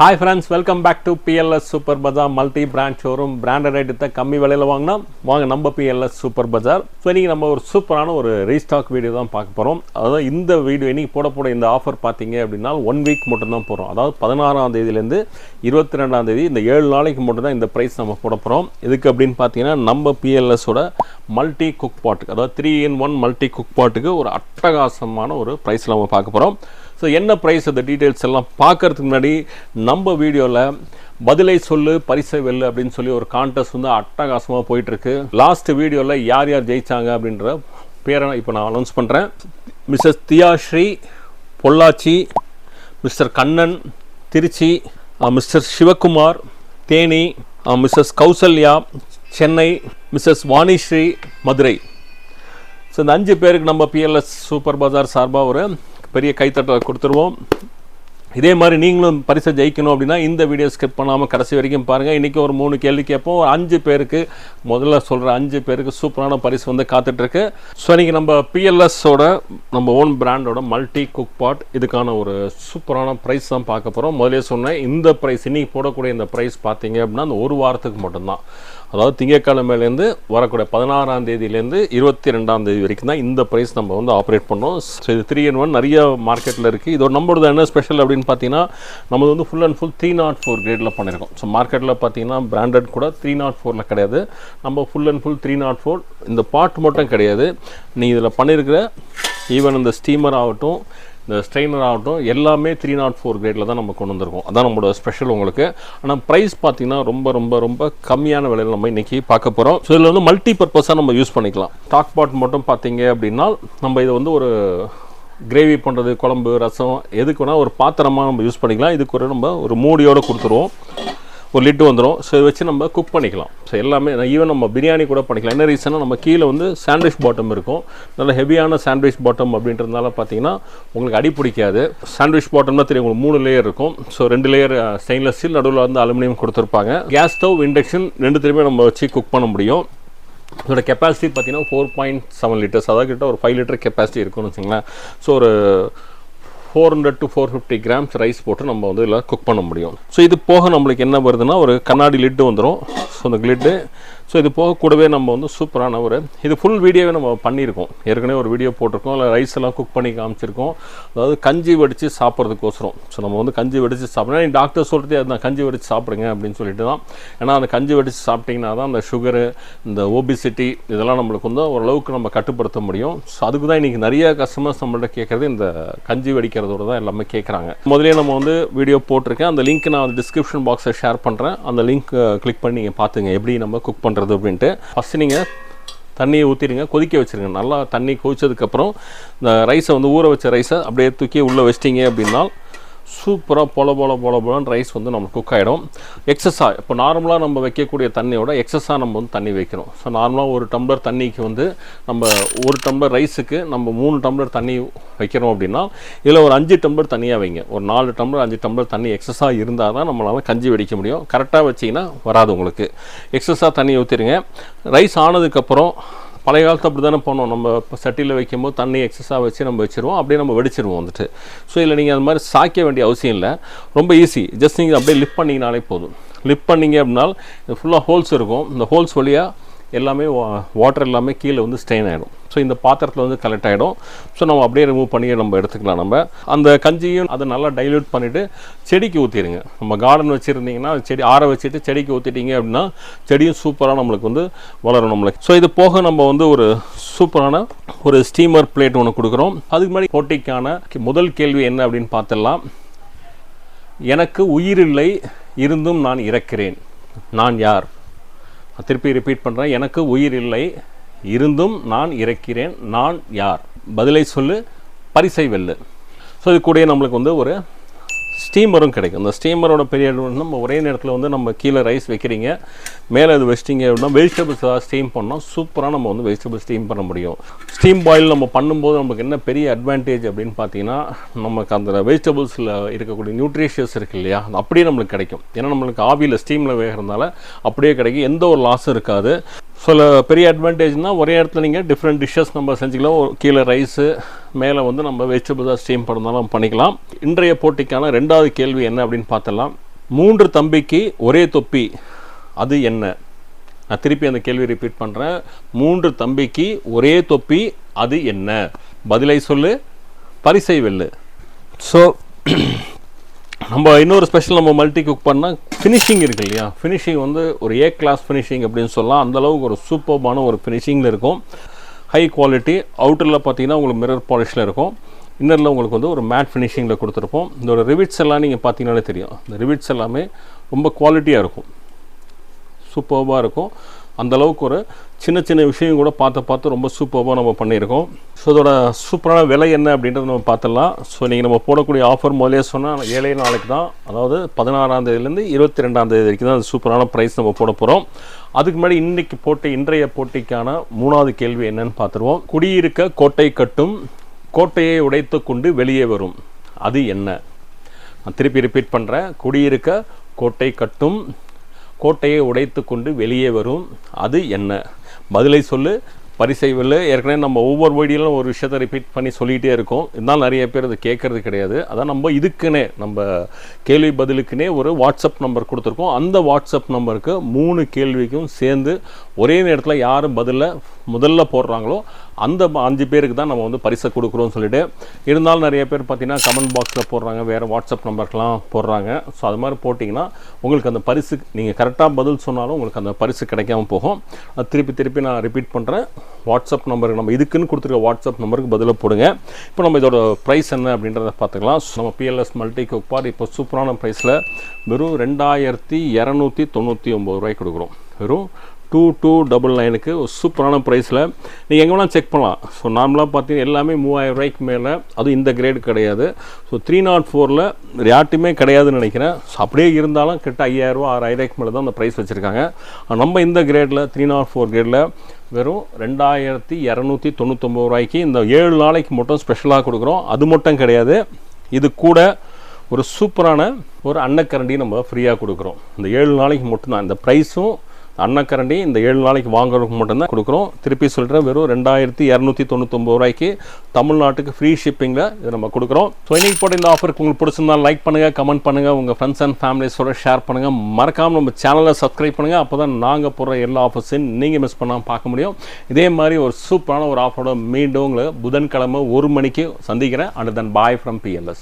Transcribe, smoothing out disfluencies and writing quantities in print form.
Hi friends, welcome back to PLS Super Bazaar multi-brand showroom. Branded ஐட்டத்தை கம்மி விலையில் வாங்கினா வாங்க நம்ம PLS Super Bazaar. ஸோ இன்றைக்கி நம்ம ஒரு சூப்பரான ஒரு ரீஸ்டாக் வீடியோ தான் பார்க்க போகிறோம். அதாவது இந்த வீடியோ இன்றைக்கி போட இந்த ஆஃபர் பார்த்தீங்க அப்படின்னா 1 வீக் மட்டும்தான் போகிறோம். அதாவது 16ஆம் தேதியிலேருந்து 22ஆம் தேதி இந்த 7 நாளைக்கு மட்டும்தான் இந்த ப்ரைஸ் நம்ம போட போகிறோம். இதுக்கு அப்படின்னு பார்த்தீங்கன்னா நம்ம PLSோட மல்டி குக் பாட்டுக்கு, அதாவது 3-in-1 மல்டி குக் பாட்டுக்கு ஒரு அட்டகாசமான ஒரு ப்ரைஸ் நம்ம பார்க்க போகிறோம். ஸோ என்ன ப்ரைஸ் அந்த டீட்டெயில்ஸ் எல்லாம் பார்க்கறதுக்கு முன்னாடி நம்ம வீடியோவில் பதிலை சொல்லு பரிசை வெல்லு அப்படின்னு சொல்லி ஒரு கான்டெஸ்ட் வந்து அட்டகாசமாக போயிட்டுருக்கு. லாஸ்ட் வீடியோவில் யார் யார் ஜெயிச்சாங்க அப்படின்ற பேரை இப்போ நான் அனௌன்ஸ் பண்ணுறேன். Mrs Thiyashree Pollachi, Mr Kannan Tiruchi, Mr Sivakumar Theni, Mrs Kausalya Chennai, Mrs Vanishree Madurai. So இந்த 5 பேருக்கு நம்ம PLS சூப்பர் பஜார் சார்பாக ஒரு பெரிய கைத்தட்டை கொடுத்துருவோம். இதே மாதிரி நீங்களும் பரிசை ஜெயிக்கணும் அப்படின்னா இந்த வீடியோ ஸ்கிப் பண்ணாமல் கடைசி வரைக்கும் பாருங்கள். இன்றைக்கி ஒரு 3 கேள்வி கேட்போம். 5 பேருக்கு முதல்ல சொல்கிற 5 பேருக்கு சூப்பரான பரிசு வந்து காத்துட்ருக்கு. ஸோ இன்றைக்கி நம்ம PLSோட நம்ம ஓன் பிராண்டோட மல்டி குக் பாட் இதுக்கான ஒரு சூப்பரான ப்ரைஸ் தான் பார்க்க போகிறோம். முதலே சொன்னேன், இந்த ப்ரைஸ் இன்றைக்கி போடக்கூடிய இந்த ப்ரைஸ் பார்த்தீங்க அப்படின்னா அந்த ஒரு வாரத்துக்கு மட்டும்தான். அதாவது திங்கட்கிழமையிலேருந்து வரக்கூடிய 16ஆம் தேதியிலேருந்து 22ஆம் தேதி வரைக்கும் தான் இந்த ப்ரைஸ் நம்ம வந்து ஆப்ரேட் பண்ணோம். ஸோ இது 3-in-1 நிறைய மார்க்கெட்டில் இருக்குது. இதோட நம்மளோட என்ன ஸ்பெஷல் அப்படின்னு பார்த்தீங்கன்னா நம்ம வந்து ஃபுல் அண்ட் ஃபுல் 304 கிரேடில் பண்ணியிருக்கோம். ஸோ மார்க்கெட்டில் பார்த்தீங்கன்னா பிராண்டட் கூட 304ல் கிடையாது. நம்ம ஃபுல் அண்ட் ஃபுல் 304. இந்த பாட் மட்டும் கிடையாது, நீ இதில் பண்ணியிருக்கிற ஈவன் இந்த ஸ்டீமர் ஆகட்டும் இந்த ஸ்ட்ரெயினர் ஆகட்டும் எல்லாமே 304 கிரேடில் தான் நம்ம கொண்டு வந்திருக்கோம். அதான் நம்மளோட ஸ்பெஷல் உங்களுக்கு. ஆனால் ப்ரைஸ் பார்த்தீங்கன்னா ரொம்ப ரொம்ப ரொம்ப கம்மியான விலையில் நம்ம இன்றைக்கி பார்க்க போகிறோம். ஸோ இதில் வந்து மல்டி பர்பஸாக நம்ம யூஸ் பண்ணிக்கலாம். ஸ்டாக் பாட் மட்டும் பார்த்தீங்க அப்படின்னா நம்ம இதை வந்து ஒரு கிரேவி பண்ணுறது, குழம்பு, ரசம் எதுக்கு வேணால் ஒரு பாத்திரமாக நம்ம யூஸ் பண்ணிக்கலாம். இதுக்கு ஒரு நம்ம ஒரு மூடியோடு கொடுத்துருவோம், ஒரு லிட்டு வந்துடும். ஸோ இதை வச்சு நம்ம குக் பண்ணிக்கலாம். ஸோ எல்லாமே ஈவன் நம்ம பிரியாணி கூட பண்ணிக்கலாம். என்ன ரீசன்னா நம்ம கீழே வந்து சாண்ட்விச் பாட்டம் இருக்கும், நல்ல ஹெவியான சாண்ட்விச் பாட்டம் அப்படின்றதுனால பார்த்தீங்கன்னா உங்களுக்கு அடி பிடிக்காது. சாண்ட்விச் பாட்டம்னா தெரியும் உங்களுக்கு 3 லேயர் இருக்கும். ஸோ 2 லேயர் ஸ்டெயின்லெஸ் ஸ்டீல், நடுவில் வந்து அலுமினியம் கொடுத்துருப்பாங்க. கேஸ் ஸ்டவ், இண்டக்ஷன் ரெண்டுத்துலையுமே நம்ம வச்சு குக் பண்ண முடியும். இதோட கெப்பாசிட்டி பார்த்தீங்கன்னா 4.7 லிட்டர்ஸ், அதாவது கிட்ட ஒரு 5 லிட்டர் கெப்பாசிட்டி இருக்குன்னு வச்சுங்களேன். ஸோ ஒரு 400 to 450 கிராம்ஸ் ரைஸ் போட்டு நம்ம வந்து இதில் குக் பண்ண முடியும். ஸோ இது போக நம்மளுக்கு என்ன வருதுன்னா ஒரு கண்ணாடி லிட்டு வந்துடும். ஸோ அந்த லிட்டு ஸோ இது போக கூடவே நம்ம வந்து சூப்பரான ஒரு இது ஃபுல் வீடியோவே நம்ம பண்ணியிருக்கோம். ஏற்கனவே ஒரு வீடியோ போட்டிருக்கோம், இல்லை ரைஸ் எல்லாம் குக் பண்ணி காமிச்சிருக்கோம். அதாவது கஞ்சி வடித்து சாப்பிட்றதுக்கோசரம். ஸோ நம்ம வந்து கஞ்சி வடித்து சாப்பிட்றோம். டாக்டர் சொல்கிறதே அதுதான், கஞ்சி வடித்து சாப்பிடுங்க அப்படின்னு சொல்லிட்டு தான். ஏன்னா அந்த கஞ்சி வடித்து சாப்பிட்டிங்கன்னா தான் அந்த சுகரு, இந்த ஓபிசிட்டி இதெல்லாம் நம்மளுக்கு வந்து ஓரளவுக்கு நம்ம கட்டுப்படுத்த முடியும். ஸோ அதுக்கு தான் இன்றைக்கி நிறைய கஸ்டமர்ஸ் நம்மள்ட்ட கேட்குறது இந்த கஞ்சி வடிக்கிறதோட தான் எல்லாமே கேட்குறாங்க. முதலே நம்ம வந்து வீடியோ போட்டிருக்கேன், அந்த லிங்க் நான் டிஸ்கிரிப்ஷன் பாக்ஸில் ஷேர் பண்ணுறேன். அந்த லிங்க் கிளிக் பண்ணி நீங்கள் பார்த்துங்க எப்படி நம்ம குக் பண்ணுறது அப்படின்ட்டு. ஃபஸ்ட்டு நீங்கள் தண்ணியை ஊற்றிடுங்க, கொதிக்க வச்சுருங்க. நல்லா தண்ணி கொதிச்சதுக்கப்புறம் இந்த ரைஸை வந்து ஊற வச்ச ரைஸை அப்படியே தூக்கி உள்ளே வச்சிட்டிங்க அப்படின்னா சூப்பராக போல ரைஸ் வந்து நம்ம குக் ஆகிடும். எக்ஸஸாக இப்போ நார்மலாக நம்ம வைக்கக்கூடிய தண்ணியோட எக்ஸஸாக நம்ம வந்து தண்ணி வைக்கணும். ஸோ நார்மலாக 1 டம்ளர் தண்ணிக்கு வந்து நம்ம 1 டம்ளர் ரைஸுக்கு நம்ம 3 டம்ளர் தண்ணி வைக்கிறோம் அப்படின்னா இதில் ஒரு 5 டம்ளர் தண்ணியாக வைங்க. ஒரு 4 டம்ளர் 5 டம்ளர் தண்ணி எக்ஸஸாக இருந்தால் தான் நம்மளால் கஞ்சி வெடிக்க முடியும். கரெக்டாக வச்சிங்கன்னா வராது உங்களுக்கு. எக்ஸஸாக தண்ணி ஊற்றிடுங்க. ரைஸ் ஆனதுக்கப்புறம் பழைய காலத்து அப்படி தானே போனோம், நம்ம இப்போ சட்டியில் வைக்கும்போது தண்ணி எக்ஸஸாக வச்சு நம்ம வச்சுருவோம், அப்படியே நம்ம வெடிச்சிருவோம் வந்துட்டு. ஸோ இதில் நீங்கள் அது மாதிரி சாய்க்க வேண்டிய அவசியம் இல்லை, ரொம்ப ஈஸி. ஜஸ்ட் நீங்கள் அப்படியே லிஃப்ட் பண்ணிங்கனாலே போதும். லிஃப்ட் பண்ணிங்க அப்படின்னா ஃபுல்லாக ஹோல்ஸ் இருக்கும். இந்த ஹோல்ஸ் வழியாக எல்லாமே வாட்டர் எல்லாமே கீழே வந்து ஸ்ட்ரெயின் ஆகிடும். ஸோ இந்த பாத்திரத்தில் வந்து கலெக்ட் ஆகிடும். ஸோ நம்ம அப்படியே ரிமூவ் பண்ணி நம்ம எடுத்துக்கலாம். நம்ம அந்த கஞ்சியும் அதை நல்லா டைல்யூட் பண்ணிவிட்டு செடிக்கு ஊற்றிடுங்க. நம்ம கார்டன் வச்சுருந்தீங்கன்னா செடி ஆற வச்சுட்டு செடிக்கு ஊற்றிட்டீங்க அப்படின்னா செடியும் சூப்பராக நம்மளுக்கு வந்து வளரும் நம்மளுக்கு. ஸோ இது போக நம்ம வந்து ஒரு சூப்பரான ஒரு ஸ்டீமர் பிளேட் ஒன்று கொடுக்குறோம். அதுக்கு முன்னாடி போட்டிக்கான முதல் கேள்வி என்ன அப்படின்னு பார்த்துடலாம். எனக்கு உயிரில்லை இருந்தும் நான் இறக்கிறேன், நான் யார்? திருப்பி ரிப்பீட் பண்ணுறேன். எனக்கு உயிர் இல்லை இருந்தும் நான் இறக்கிறேன், நான் யார்? பதிலை சொல்லு பரிசை வெல்லு. ஸோ இது கூட நம்மளுக்கு வந்து ஒரு ஸ்டீமரும் கிடைக்கும். அந்த ஸ்டீமரோட பெரிய நம்ம ஒரே நேரத்தில் வந்து நம்ம கீழே ரைஸ் வைக்கிறீங்க, மேலே இது வச்சிட்டிங்க அப்படின்னா வெஜிடபிள்ஸ் ஏதாவது ஸ்டீம் பண்ணோம் சூப்பராக நம்ம வந்து வெஜிடபிள் ஸ்டீம் பண்ண முடியும். ஸ்டீம் பாயில் நம்ம பண்ணும்போது நமக்கு என்ன பெரிய அட்வான்டேஜ் அப்படின்னு பார்த்தீங்கன்னா நமக்கு அந்த வெஜிடபிள்ஸில் இருக்கக்கூடிய நியூட்ரிஷியஸ் இருக்குது இல்லையா, அது அப்படியே நம்மளுக்கு கிடைக்கும். ஏன்னா நம்மளுக்கு ஆவியில் ஸ்டீமில் வேகிறதுனால அப்படியே கிடைக்கும், எந்த ஒரு லாஸும் இருக்காது. ஸோ பெரிய அட்வான்டேஜ்னால் ஒரே இடத்துல நீங்கள் டிஃப்ரெண்ட் டிஷ்ஷஸ் நம்ம செஞ்சுக்கலாம். கீழே ரைஸு, மேலே வந்து நம்ம வெஜிடபிள்ஸாக ஸ்டீம் பண்ணாலும் பண்ணிக்கலாம். இன்றைய போட்டிக்கான 2வது கேள்வி என்ன அப்படின்னு பார்த்தலாம். 3 தம்பிக்கு ஒரே தொப்பி அது என்ன? நான் திருப்பி அந்த கேள்வி ரிப்பீட் பண்ணுறேன். 3 தம்பிக்கு ஒரே தொப்பி அது என்ன? பதிலை சொல்லு, பரிசை வெல்லு. ஸோ நம்ம இன்னொரு ஸ்பெஷல் நம்ம மல்டி குக் பண்ணால் ஃபினிஷிங் இருக்கு இல்லையா, ஃபினிஷிங் வந்து ஒரு ஏ கிளாஸ் ஃபினிஷிங் அப்படின்னு சொல்லலாம். அந்தளவுக்கு ஒரு சூப்பர்பான ஒரு ஃபினிஷிங்கில் இருக்கும். High quality. அவுட்டரில் பார்த்தீங்கன்னா உங்களுக்கு மிரர் பாலிஷில் இருக்கும். இன்னரில் உங்களுக்கு வந்து ஒரு மேட் ஃபினிஷிங்கில் கொடுத்துருப்போம். இதோட ரிவிட்ஸ் எல்லாம் நீங்கள் பார்த்தீங்கன்னாலே தெரியும். இந்த ரிவிட்ஸ் எல்லாமே ரொம்ப குவாலிட்டியாக இருக்கும், சூப்பர்பாக இருக்கும். அந்தளவுக்கு ஒரு சின்ன சின்ன விஷயம் கூட பார்த்து ரொம்ப சூப்பர்பாக நம்ம பண்ணியிருக்கோம். ஸோ இதோட சூப்பரான விலை என்ன அப்படின்றத நம்ம பார்த்துடலாம். ஸோ நீங்கள் நம்ம போடக்கூடிய ஆஃபர் முதலே சொன்னால் 7 நாளைக்கு தான், அதாவது 16ஆம் தேதியிலேருந்து 22ஆம் தேதி வரைக்கும் தான் அந்த சூப்பரான ப்ரைஸ் நம்ம போட போகிறோம். அதுக்கு முன்னாடி இன்றைய போட்டிக்கான 3வது கேள்வி என்னன்னு பார்த்துருவோம். குடியிருக்க கோட்டை கட்டும், கோட்டையை உடைத்து கொண்டு வெளியே வரும் அது என்ன? நான் திருப்பி ரிப்பீட் பண்ணுறேன். குடியிருக்க கோட்டை கட்டும், கோட்டையை உடைத்து கொண்டு வெளியே வரும் அது என்ன? பதிலை சொல்லு, பரிசை வெல்லு. ஏற்கனவே நம்ம ஒவ்வொரு வீடியோலும் ஒரு விஷயத்தை ரிப்பீட் பண்ணி சொல்லிகிட்டே இருக்கோம். இருந்தாலும் நிறைய பேர் அதை கேட்கறது கிடையாது. அதான் நம்ம இதுக்குன்னே நம்ம கேள்வி பதிலுக்குன்னே ஒரு வாட்ஸ்அப் நம்பர் கொடுத்துருக்கோம். அந்த வாட்ஸ்அப் நம்பருக்கு 3 கேள்விக்கும் சேர்ந்து ஒரே நேரத்தில் யார் முதல்ல போடுறாங்களோ அந்த 5 பேருக்கு தான் நம்ம வந்து பரிசை கொடுக்குறோம்னு சொல்லிட்டு. இருந்தாலும் நிறைய பேர் பார்த்தீங்கன்னா கமெண்ட் பாக்ஸில் போடுறாங்க, வேறு வாட்ஸ்அப் நம்பருக்கெலாம் போடுறாங்க. ஸோ அது மாதிரி போட்டிங்கன்னா உங்களுக்கு அந்த பரிசு, நீங்கள் கரெக்டாக பதில் சொன்னாலும் உங்களுக்கு அந்த பரிசு கிடைக்காம போகும். அது திருப்பி நான் ரிப்பீட் பண்ணுறேன். வாட்ஸ்அப் நம்பருக்கு நம்ம இதுக்குன்னு கொடுத்துருக்க வாட்ஸ்அப் நம்பருக்கு பதிலாக போடுங்க. இப்போ நம்ம இதோட ப்ரைஸ் என்ன அப்படின்றத பார்த்துக்கலாம். நம்ம பிஎல்எஸ் மல்டி குக் பார் இப்போ சூப்பரான ப்ரைஸில் வெறும் 2299 ரூபாய்க்கு கொடுக்குறோம். வெறும் 2299க்கு ஒரு சூப்பரான ப்ரைஸில் நீங்கள் எங்கே வேணால் செக் பண்ணலாம். ஸோ நார்மலாக பார்த்தீங்கன்னா எல்லாமே 3000 ரூபாய்க்கு மேலே, அதுவும் இந்த கிரேடு கிடையாது. ஸோ 304ல் யார்ட்டுமே கிடையாதுன்னு நினைக்கிறேன். ஸோ அப்படியே இருந்தாலும் கிட்ட 5000 ரூபா 6000 மேலே தான் அந்த ப்ரைஸ் வச்சுருக்காங்க. நம்ம இந்த கிரேடில் 304 கிரேடில் வெறும் 2299 ரூபாய்க்கு இந்த 7 நாளைக்கு மட்டும் ஸ்பெஷலாக கொடுக்குறோம். அது மட்டும் கிடையாது, இது கூட ஒரு சூப்பரான ஒரு அன்னக்கரண்டி நம்ம ஃப்ரீயாக கொடுக்குறோம். இந்த 7 நாளைக்கு மட்டும்தான் இந்த ப்ரைஸும். அன்னக்கரண்டி இந்த 7 நாளைக்கு வாங்குறதுக்கு மட்டும்தான் கொடுக்குறோம். திருப்பி சொல்கிறேன், வெறும் 2299 ரூபாய்க்கு தமிழ்நாட்டுக்கு ஃப்ரீ ஷிப்பிங்கில் இது நம்ம கொடுக்குறோம். ஸோ இன்றைக்கி போட்ட இந்த ஆஃபருக்கு உங்களுக்கு பிடிச்சிருந்தால் லைக் பண்ணுங்கள், கமெண்ட் பண்ணுங்கள், உங்கள் ஃப்ரெண்ட்ஸ் அண்ட் ஃபேமிலிஸோட ஷேர் பண்ணுங்கள். மறக்காமல் நம்ம சேனலை சப்ஸ்கிரைப் பண்ணுங்கள். அப்போ தான் நாங்கள் போடுற எல்லா ஆஃபர்ஸையும் நீங்கள் மிஸ் பண்ணாமல் பார்க்க முடியும். இதே மாதிரி ஒரு சூப்பரான ஒரு ஆஃபரோட மீண்டும் உங்களை புதன்கிழமை 1 மணிக்கு சந்திக்கிறேன். And then bye from BLS.